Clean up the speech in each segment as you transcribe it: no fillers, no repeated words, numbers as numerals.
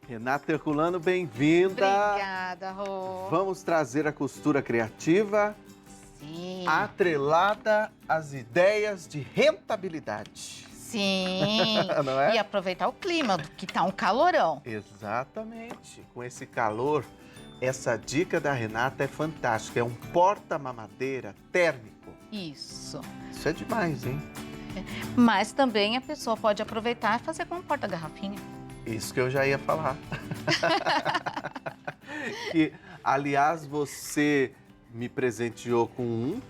Renata Herculano, bem-vinda. Obrigada, Rô. Vamos trazer a costura criativa Sim. atrelada às ideias de rentabilidade. Sim. Não é? E aproveitar o clima, que tá um calorão. Exatamente. Com esse calor, essa dica da Renata é fantástica. É um porta-mamadeira térmico. Isso. Isso é demais, hein? Mas também a pessoa pode aproveitar e fazer com um porta-garrafinha. Isso que eu já ia falar. Que, aliás, você me presenteou com um.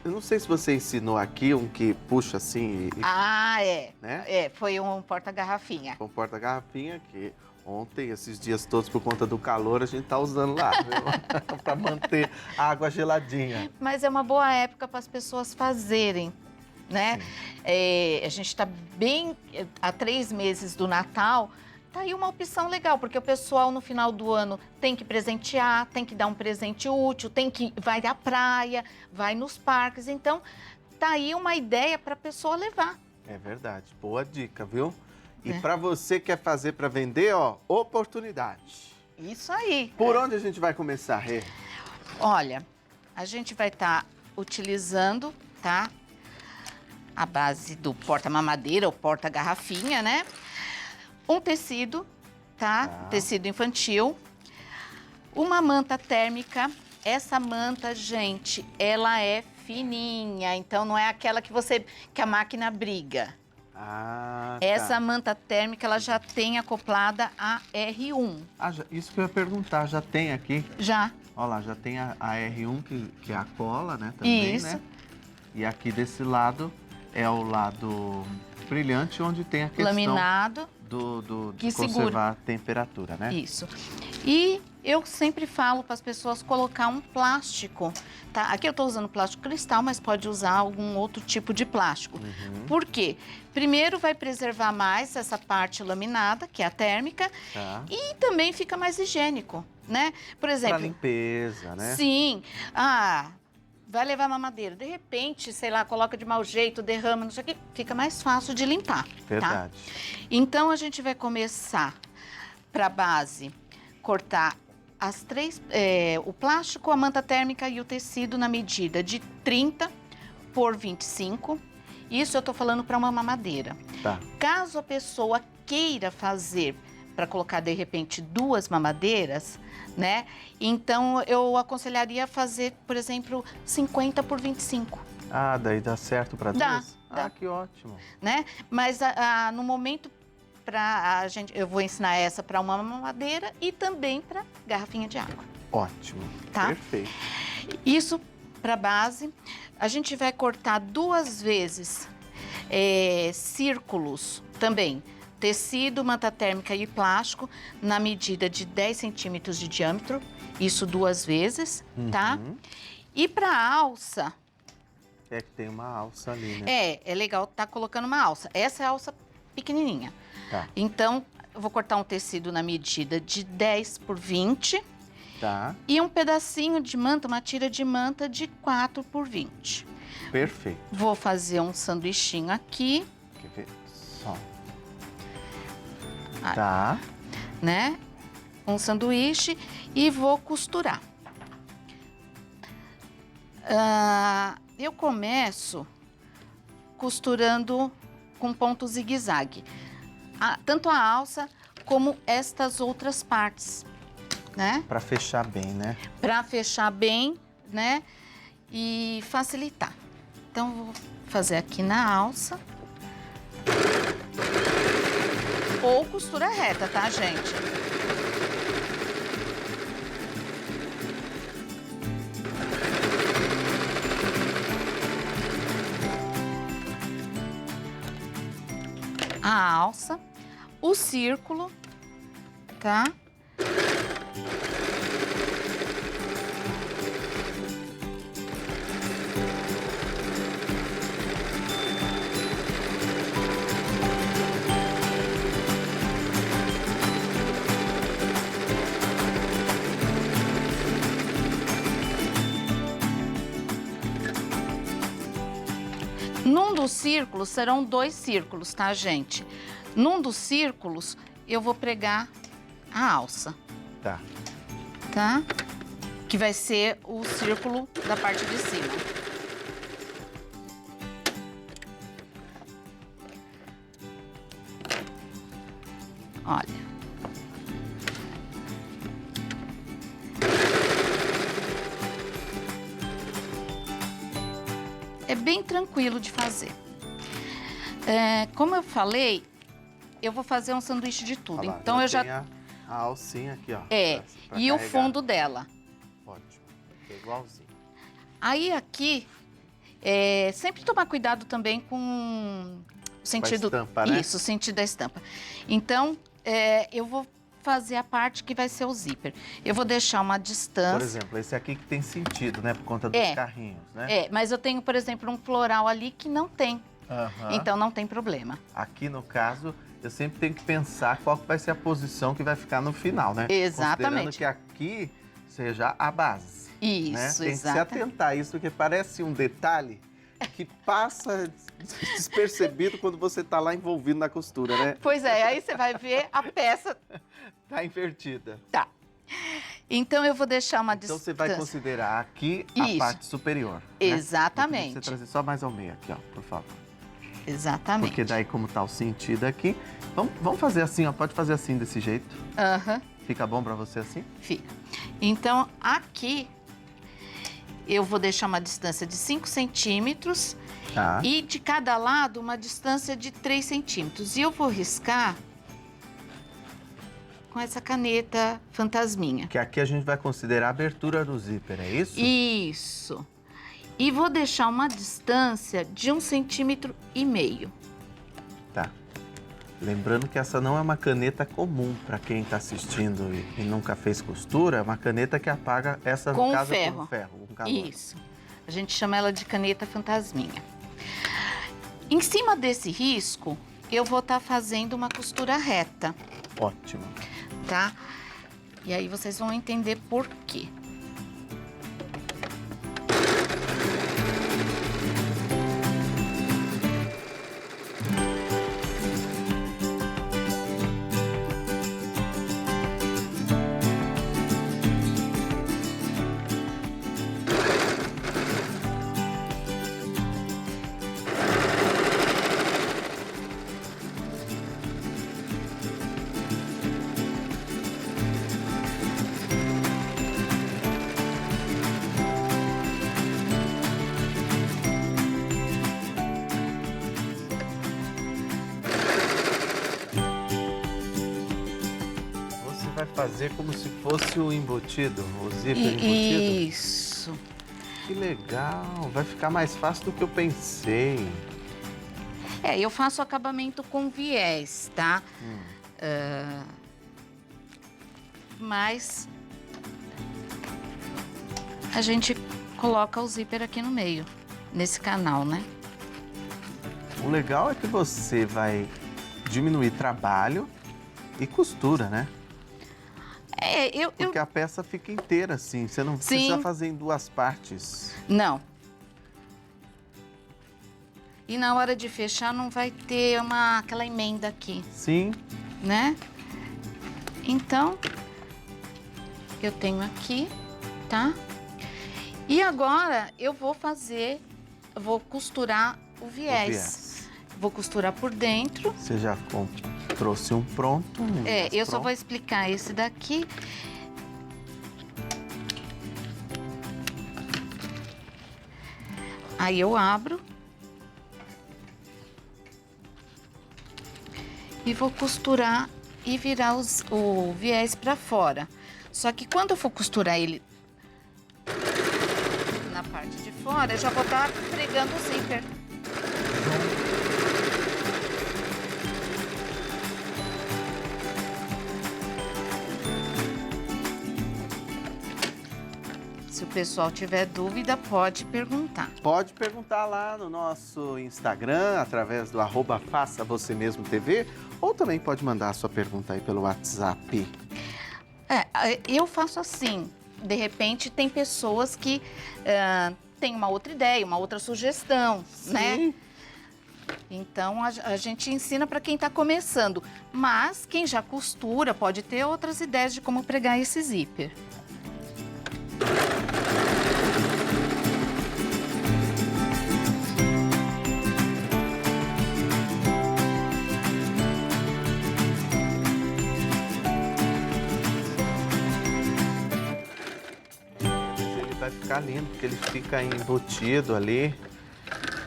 Eu não sei se você ensinou aqui, um que puxa assim e Ah, é. né? É, foi um porta-garrafinha. Com porta-garrafinha, que ontem, esses dias todos, por conta do calor, a gente tá usando lá, viu? Para manter a água geladinha. Mas é uma boa época para as pessoas fazerem, né? A gente está bem há 3 meses do Natal. Tá aí uma opção legal, porque o pessoal no final do ano tem que presentear, tem que dar um presente útil, vai à praia, vai nos parques. Então, tá aí uma ideia para a pessoa levar. É verdade, boa dica, viu? E É. para você que quer fazer para vender, ó, oportunidade. Isso aí. Por onde a gente vai começar, Rê? Olha, a gente vai estar utilizando, tá? A base do porta-mamadeira ou porta-garrafinha, né? Um tecido, tá? Tá. Tecido infantil. Uma manta térmica. Essa manta, gente, ela é fininha, então não é aquela que a máquina briga. Ah, Essa tá. manta térmica, ela já tem acoplada a R1. Isso que eu ia perguntar, já tem aqui. Já. Olha lá, já tem a R1, que é a cola, né? Também, Isso. né? E aqui desse lado é o lado brilhante, onde tem a questão Laminado. de que conservar segura. a temperatura, né? Isso. E eu sempre falo para as pessoas colocar um plástico, tá? Aqui eu estou usando plástico cristal, mas pode usar algum outro tipo de plástico. Uhum. Por quê? Primeiro vai preservar mais essa parte laminada, que é a térmica, Tá. e também fica mais higiênico, né? Por Pra exemplo, limpeza, né? sim. Vai levar mamadeira. De repente, sei lá, coloca de mau jeito, derrama, não sei o que, fica mais fácil de limpar, tá? Verdade. Então, a gente vai começar para a base, cortar o plástico, a manta térmica e o tecido na medida de 30 por 25. Isso eu tô falando para uma mamadeira. Tá. Caso a pessoa queira fazer para colocar, de repente, 2 mamadeiras, né? Então, eu aconselharia fazer, por exemplo, 50 por 25. Ah, daí dá certo pra Dá, duas? dá. Ah, que ótimo. Né? Mas no momento eu vou ensinar essa para uma mamadeira e também para garrafinha de água. Ótimo. Tá. Perfeito. Isso para base. A gente vai cortar 2 vezes círculos também. Tecido, manta térmica e plástico na medida de 10 centímetros de diâmetro. Isso 2 vezes, tá? Uhum. E para alça, É que tem uma alça ali, né? é legal estar colocando uma alça. Essa é a alça pequenininha. Tá. Então, eu vou cortar um tecido na medida de 10 por 20 Tá. e um pedacinho de manta, uma tira de manta de 4 por 20. Perfeito. Vou fazer um sanduichinho aqui, Quer ver? Só. Ah. Tá. né? Um sanduíche e vou costurar. Eu começo costurando com ponto zigue-zague. Tanto a alça como estas outras partes, né? Pra fechar bem, né? Para fechar bem, né? E facilitar. Então, vou fazer aqui na alça. Ou costura reta, tá, gente? A alça, o círculo, tá? Num dos círculos, serão 2 círculos, tá, gente? Num dos círculos, eu vou pregar a alça, Tá. tá? Que vai ser o círculo da parte de cima. Olha. É bem tranquilo de fazer. Como eu falei, eu vou fazer um sanduíche de tudo. Olha lá, Então eu já... tem a alcinha aqui, ó. pra E o carregar. fundo dela. Ótimo. Aqui é igualzinho. Aí aqui, sempre tomar cuidado também com o sentido... Com a estampa, né? Isso, o sentido da estampa. Então, eu vou fazer a parte que vai ser o zíper. Eu vou deixar uma distância... Por exemplo, esse aqui que tem sentido, né? Por conta dos carrinhos, né? mas eu tenho, por exemplo, um floral ali que não tem. Aham. Então, não tem problema. Aqui, no caso, eu sempre tenho que pensar qual que vai ser a posição que vai ficar no final, né? Exatamente. Considerando que aqui seja a base. Isso, Né? Tem que se exatamente. atentar a isso, porque parece um detalhe que passa despercebido quando você está lá envolvido na costura, né? Pois é, aí você vai ver a peça. Tá invertida. Tá. Então, eu vou deixar uma Então distância. você vai considerar aqui a Isso. parte superior. Né? Exatamente. Vou pedir pra você trazer só mais ao meio aqui, ó, por favor. Exatamente. Porque daí, como tá o sentido aqui, vamos fazer assim, ó. Pode fazer assim, desse jeito. Aham, Fica bom pra você assim? fica. Então, aqui, eu vou deixar uma distância de 5 centímetros Tá. e de cada lado uma distância de 3 centímetros. E eu vou riscar com essa caneta fantasminha. Que aqui a gente vai considerar a abertura do zíper, é isso? Isso. E vou deixar uma distância de 1,5 centímetros. Tá. Lembrando que essa não é uma caneta comum para quem está assistindo e nunca fez costura, é uma caneta que apaga essa Com no caso ferro. com ferro, com calor. Isso. A gente chama ela de caneta fantasminha. Em cima desse risco, eu vou estar fazendo uma costura reta, Ótimo. tá? E aí vocês vão entender por quê. Você vai fazer como se fosse o embutido, o zíper embutido? Isso. Que legal, vai ficar mais fácil do que eu pensei. Eu faço acabamento com viés, tá? Mas a gente coloca o zíper aqui no meio, nesse canal, né? O legal é que você vai diminuir trabalho e costura, né? Porque a peça fica inteira assim, você não precisa Sim. fazer em duas partes. Não. E na hora de fechar não vai ter aquela emenda aqui, Sim. né? Então, eu tenho aqui, tá? E agora eu vou costurar o viés. Vou costurar por dentro. Você já trouxe um pronto? Eu só vou explicar esse daqui. Aí eu abro. E vou costurar e virar o viés pra fora. Só que quando eu for costurar ele na parte de fora, eu já vou estar pregando o zíper. Se o pessoal tiver dúvida, pode perguntar. Pode perguntar lá no nosso Instagram, através do @faça você mesmo TV, ou também pode mandar a sua pergunta aí pelo WhatsApp. Eu faço assim. De repente, tem pessoas que têm uma outra ideia, uma outra sugestão, né? Sim. Então, a gente ensina para quem está começando. Mas quem já costura pode ter outras ideias de como pregar esse zíper. Ele vai ficar lindo, porque ele fica embutido ali.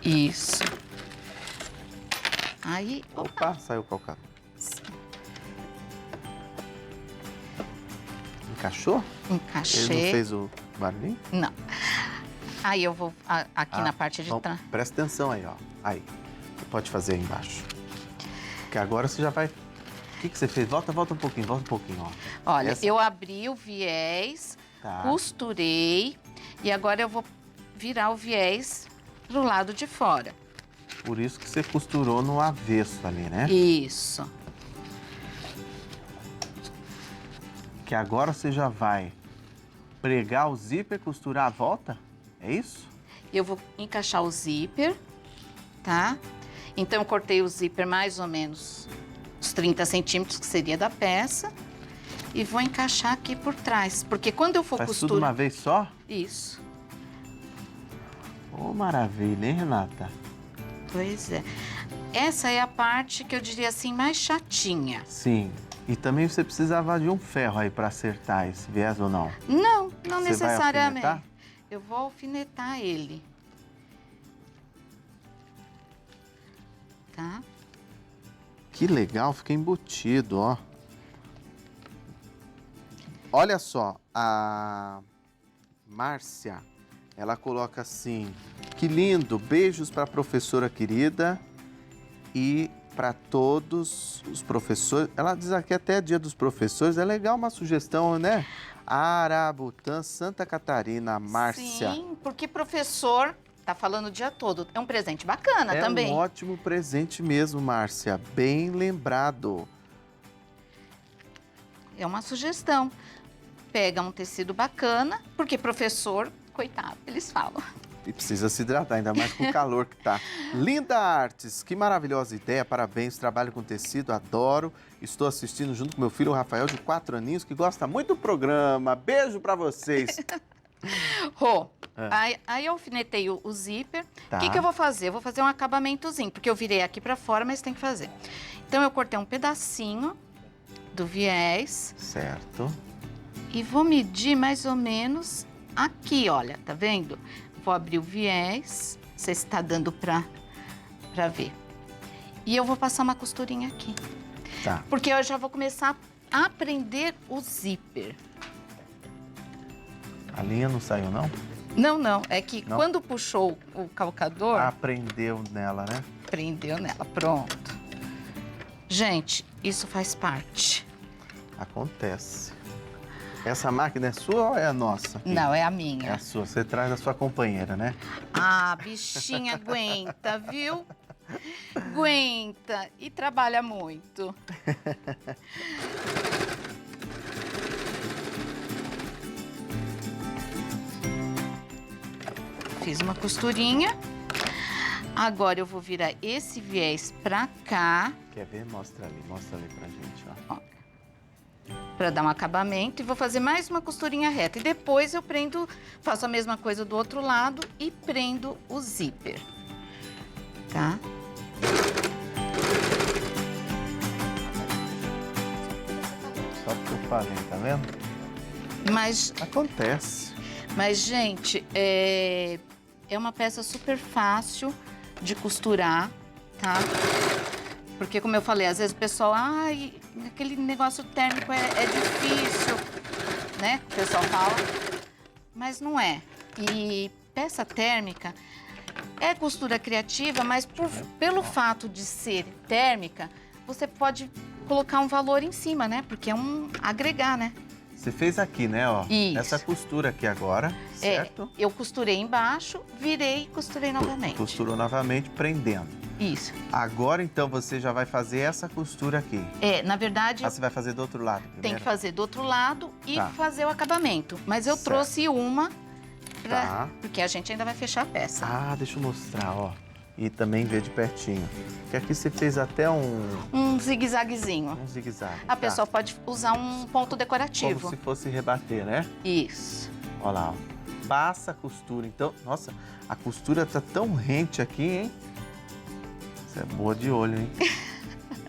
Isso. Aí, Opa, saiu o calcado. Encaixou? encaixei. Ele não fez o barulhinho? Não. Aí eu vou aqui na parte de Então, trás. presta atenção aí, ó. Aí. Você pode fazer aí embaixo. Porque agora você já vai... O que você fez? Volta um pouquinho, ó. Olha, eu abri o viés, Tá. costurei e agora eu vou virar o viés pro lado de fora. Por isso que você costurou no avesso ali, né? Isso. Que agora você já vai pregar o zíper e costurar a volta? É isso? Eu vou encaixar o zíper, tá? Então, eu cortei o zíper mais ou menos uns 30 centímetros, que seria da peça. E vou encaixar aqui por trás. Porque quando eu for Faz costurar... tudo uma vez só? Isso. Ô, maravilha, hein, Renata? Pois é. Essa é a parte que eu diria assim, mais chatinha. Sim. E também você precisava de um ferro aí para acertar esse viés ou não? Não Você vai necessariamente. alfinetar? Eu vou alfinetar ele. Tá? Que legal, fica embutido, ó. Olha só, a Márcia, ela coloca assim: que lindo, beijos para a professora querida e para todos os professores. Ela diz aqui até Dia dos Professores, é legal uma sugestão, né? Arabutã, Santa Catarina, Márcia. Sim, porque professor tá falando o dia todo. É um presente bacana É também. um ótimo presente mesmo, Márcia, bem lembrado. É uma sugestão. Pega um tecido bacana, porque professor, coitado, eles falam. E precisa se hidratar, ainda mais com o calor que tá. Linda Artes, que maravilhosa ideia, parabéns, trabalho com tecido, adoro. Estou assistindo junto com meu filho, o Rafael, de 4 aninhos, que gosta muito do programa. Beijo pra vocês. Rô, aí eu alfinetei o zíper. Tá. O que eu vou fazer? Eu vou fazer um acabamentozinho, porque eu virei aqui pra fora, mas tem que fazer. Então, eu cortei um pedacinho do viés Certo. e vou medir mais ou menos aqui, olha, tá vendo? Vou abrir o viés, não sei se tá dando pra ver. E eu vou passar uma costurinha aqui. Tá. Porque eu já vou começar a prender o zíper. A linha não saiu, não? Não, é que Não? quando puxou o calcador, Aprendeu nela, né? prendeu nela, pronto. Gente, isso faz parte. Acontece. Essa máquina é sua ou é a nossa? Não, é a É a minha. sua. Você traz a sua companheira, né? Ah, bichinha aguenta, viu? Aguenta e trabalha muito. Fiz uma costurinha. Agora eu vou virar esse viés pra cá, Quer ver? Mostra ali pra gente, ó. pra dar um acabamento. E vou fazer mais uma costurinha reta. E depois eu prendo, faço a mesma coisa do outro lado e prendo o zíper. Tá? Só porque eu falei, tá vendo? Mas Acontece. gente, é uma peça super fácil de costurar, tá? Porque, como eu falei, às vezes o pessoal, ai, aquele negócio térmico é difícil, né? O pessoal fala, mas não é. E peça térmica é costura criativa, mas pelo fato de ser térmica, você pode colocar um valor em cima, né? Porque é um agregar, né? Você fez aqui, né, ó? Isso. Essa costura aqui agora, certo? Eu costurei embaixo, virei e costurei novamente. Costurou novamente, prendendo. Isso. Agora, então, você já vai fazer essa costura aqui. Na verdade, Ah, você vai fazer do outro lado primeiro? tem que fazer do outro lado e Tá. fazer o acabamento. Mas eu Certo. trouxe uma, Tá. porque a gente ainda vai fechar a peça. Ah, deixa eu mostrar, ó. E também ver de pertinho. Que aqui você fez até Um zigue-zaguezinho. um zigue-zague. A pessoa pode usar um ponto decorativo. Como se fosse rebater, né? Isso. Olha lá, ó. Passa a costura. Então, nossa, a costura tá tão rente aqui, hein? Você é boa de olho, hein?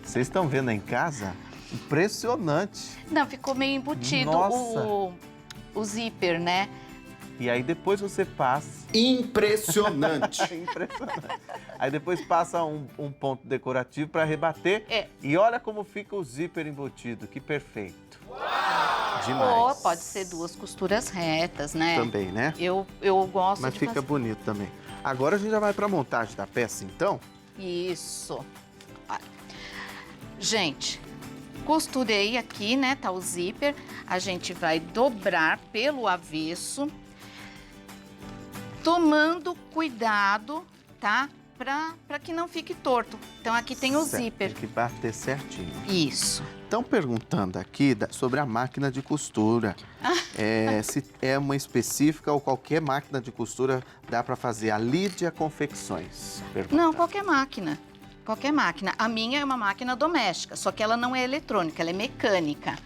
Vocês estão vendo aí em casa? Impressionante. Não, ficou meio embutido o zíper, né? E aí depois você passa... Impressionante. Impressionante. Aí depois passa um ponto decorativo para rebater. É. E olha como fica o zíper embutido. Que perfeito. Demais. Ou pode ser 2 costuras retas, né? Também, né? Eu gosto Mas de fica fazer. bonito também. Agora a gente já vai para a montagem da peça, então? Isso. Olha. Gente, costurei aqui, né? Tá o zíper. A gente vai dobrar pelo avesso, tomando cuidado, tá? Pra que não fique torto. Então aqui tem o Certo, zíper. Tem que bater certinho. Isso. Estão perguntando aqui sobre a máquina de costura. Se é uma específica ou qualquer máquina de costura dá para fazer. A Lídia Confecções. Não, qualquer máquina. Qualquer máquina. A minha é uma máquina doméstica, só que ela não é eletrônica, ela é mecânica.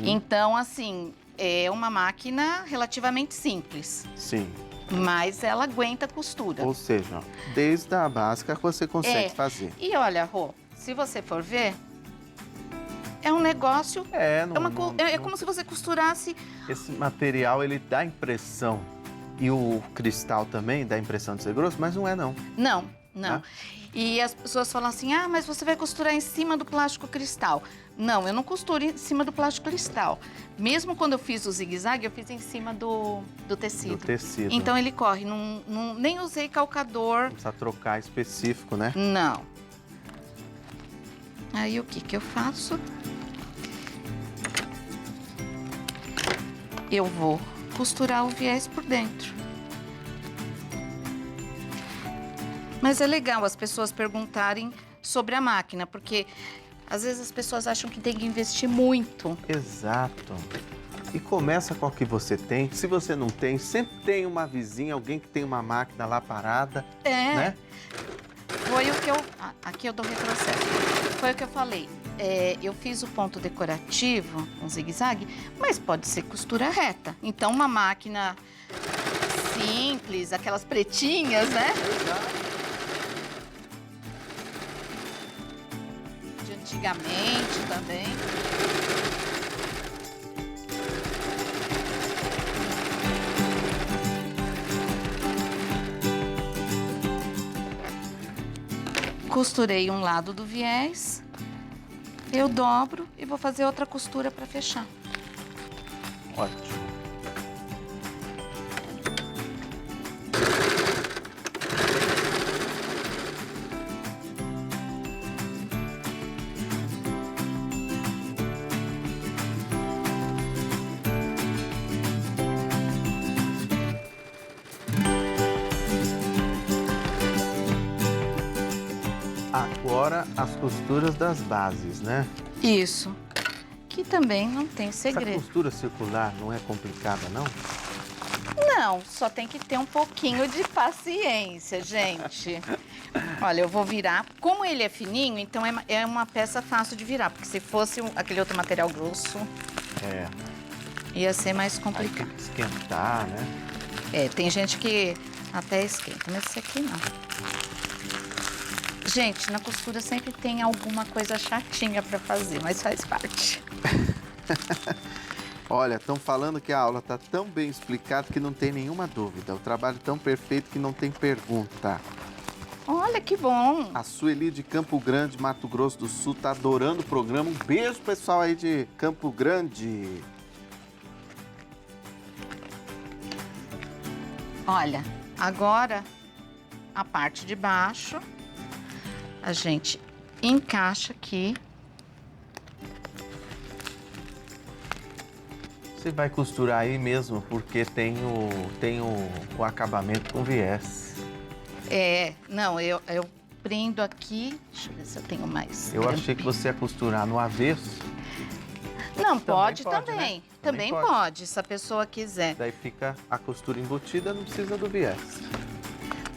Então, assim, é uma máquina relativamente simples, Sim. mas ela aguenta costura. Ou seja, desde a básica você consegue fazer. E olha, Rô, se você for ver, é um negócio... É como se você costurasse... Esse material, ele dá impressão, e o cristal também dá impressão de ser grosso, mas não é não. Não. Ah. E as pessoas falam assim, mas você vai costurar em cima do plástico cristal. Não, eu não costuro em cima do plástico cristal. Mesmo quando eu fiz o zigue-zague, eu fiz em cima do tecido. Do tecido. Então ele corre, nem usei calcador. Não precisa trocar específico, né? Não. Aí o que eu faço? Eu vou costurar o viés por dentro. Mas é legal as pessoas perguntarem sobre a máquina, porque às vezes as pessoas acham que tem que investir muito. Exato. E começa com o que você tem. Se você não tem, sempre tem uma vizinha, alguém que tem uma máquina lá parada, né? Foi o que eu... aqui eu dou retrocesso. Foi o que eu falei. Eu fiz o ponto decorativo, um zigue-zague, mas pode ser costura reta. Então, uma máquina simples, aquelas pretinhas, né? De antigamente também. Costurei um lado do viés, eu dobro e vou fazer outra costura para fechar. Ótimo. Agora as costuras das bases, né? Isso. Que também não tem Essa segredo. costura circular não é complicada, não? Não, só tem que ter um pouquinho de paciência, gente. Olha, eu vou virar. Como ele é fininho, então é uma peça fácil de virar. Porque se fosse aquele outro material grosso, ia ser mais Aí complicado. tem que esquentar, né? Tem gente que até esquenta, mas esse aqui não. Gente, na costura sempre tem alguma coisa chatinha para fazer, mas faz parte. Olha, estão falando que a aula está tão bem explicada que não tem nenhuma dúvida. O trabalho tão perfeito que não tem pergunta. Olha que bom. A Sueli de Campo Grande, Mato Grosso do Sul, tá adorando o programa. Um beijo, pessoal aí de Campo Grande. Olha, agora a parte de baixo a gente encaixa aqui. Você vai costurar aí mesmo, porque tem o acabamento com viés. Não, eu prendo aqui. Deixa eu ver se eu tenho mais. Eu achei que você ia costurar no avesso. Não, Também pode pode, também. né? Também Também pode, se a pessoa quiser. Daí fica a costura embutida, não precisa do viés.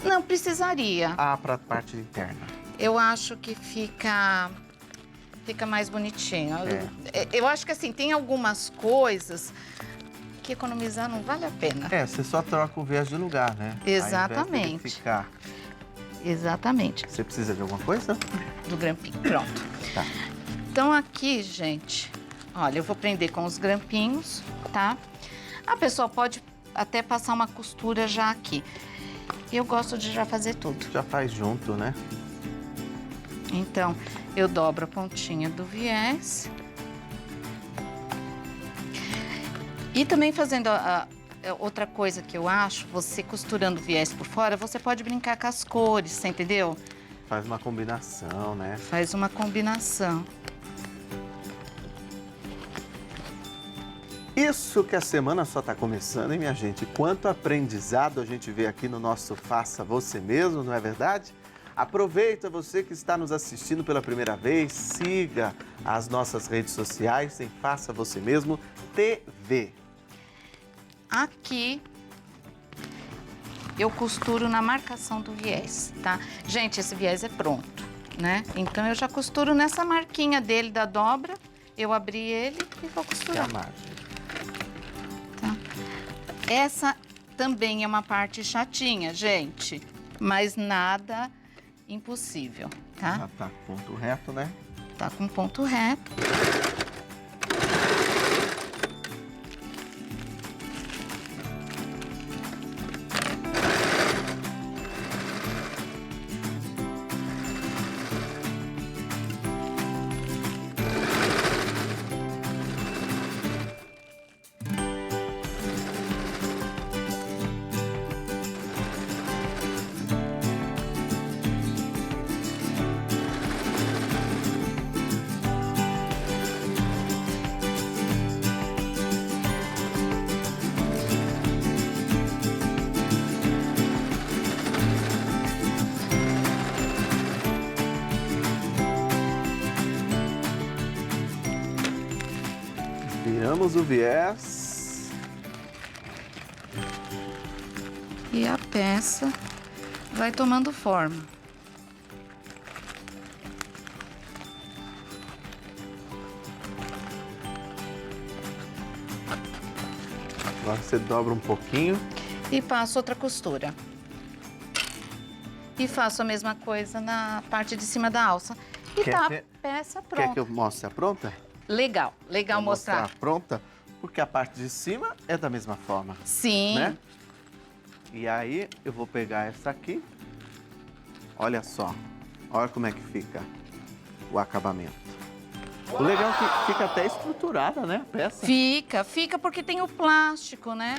Não precisaria. Ah, para a parte interna. Eu acho que fica mais bonitinho. Eu acho que assim, tem algumas coisas que economizar não vale a pena. Você só troca o viés de lugar, né? Exatamente. Ao invés dele ficar. Exatamente. Você precisa de alguma coisa? Do grampinho. Pronto. Tá. Então aqui, gente, olha, eu vou prender com os grampinhos, tá? A pessoa pode até passar uma costura já aqui. Eu gosto de já fazer tudo. Já faz junto, né? Então, eu dobro a pontinha do viés. E também fazendo outra coisa que eu acho, você costurando o viés por fora, você pode brincar com as cores, você entendeu? Faz uma combinação, né? Faz uma combinação. Isso que a semana só está começando, hein, minha gente? Quanto aprendizado a gente vê aqui no nosso Faça Você Mesmo, não é verdade? Aproveita você que está nos assistindo pela primeira vez, siga as nossas redes sociais em Faça Você Mesmo TV. Aqui eu costuro na marcação do viés, tá? Gente, esse viés é pronto, né? Então eu já costuro nessa marquinha dele da dobra, eu abri ele e vou Que é costurar. a margem. Tá? Essa também é uma parte chatinha, gente, mas nada impossível, tá? Já tá com ponto reto, né? Tá com ponto reto. Viramos o viés. E a peça vai tomando forma. Agora você dobra um pouquinho. E passo outra costura. E faço a mesma coisa na parte de cima da alça. E Quer tá ver? a peça Quer pronta. que eu mostre a pronta? Legal, legal Vou mostrar. pronta, porque a parte de cima é da mesma forma, Sim. né? E aí eu vou pegar essa aqui. Olha só, olha como é que fica o acabamento. O legal é que fica até estruturada, né, a peça? Fica porque tem o plástico, né?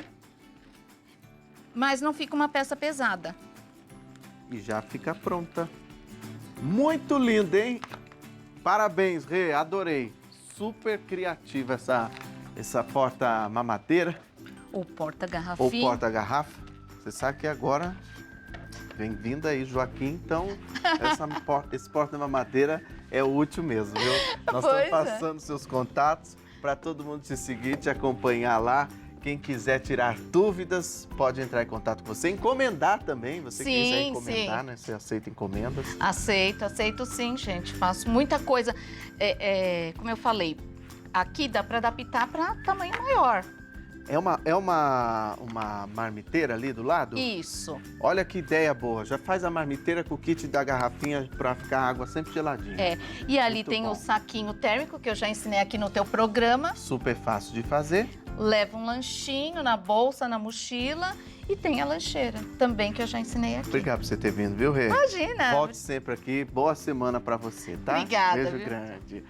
Mas não fica uma peça pesada. E já fica pronta. Muito linda, hein? Parabéns, Rê, adorei. Super criativa essa porta-mamadeira Ou ou porta-garrafinha. porta-garrafa. Você sabe que agora vem vindo aí, Joaquim, então esse porta-mamadeira é útil mesmo, viu? Nós Pois estamos passando seus contatos para todo mundo te seguir, te acompanhar lá. Quem quiser tirar dúvidas, pode entrar em contato com você. Encomendar também, você Sim, quiser encomendar, sim. né? Você aceita encomendas. Aceito sim, gente. Faço muita coisa. Como eu falei, aqui dá para adaptar para tamanho maior. É uma marmiteira ali do lado? Isso. Olha que ideia boa. Já faz a marmiteira com o kit da garrafinha para ficar a água sempre geladinha. E ali Muito tem bom. o saquinho térmico que eu já ensinei aqui no teu programa. Super fácil de fazer. Leva um lanchinho na bolsa, na mochila e tem a lancheira também que eu já ensinei aqui. Obrigado por você ter vindo, viu, Rê? Imagina. Volte sempre aqui. Boa semana para você, tá? Obrigada, Beijo viu? grande.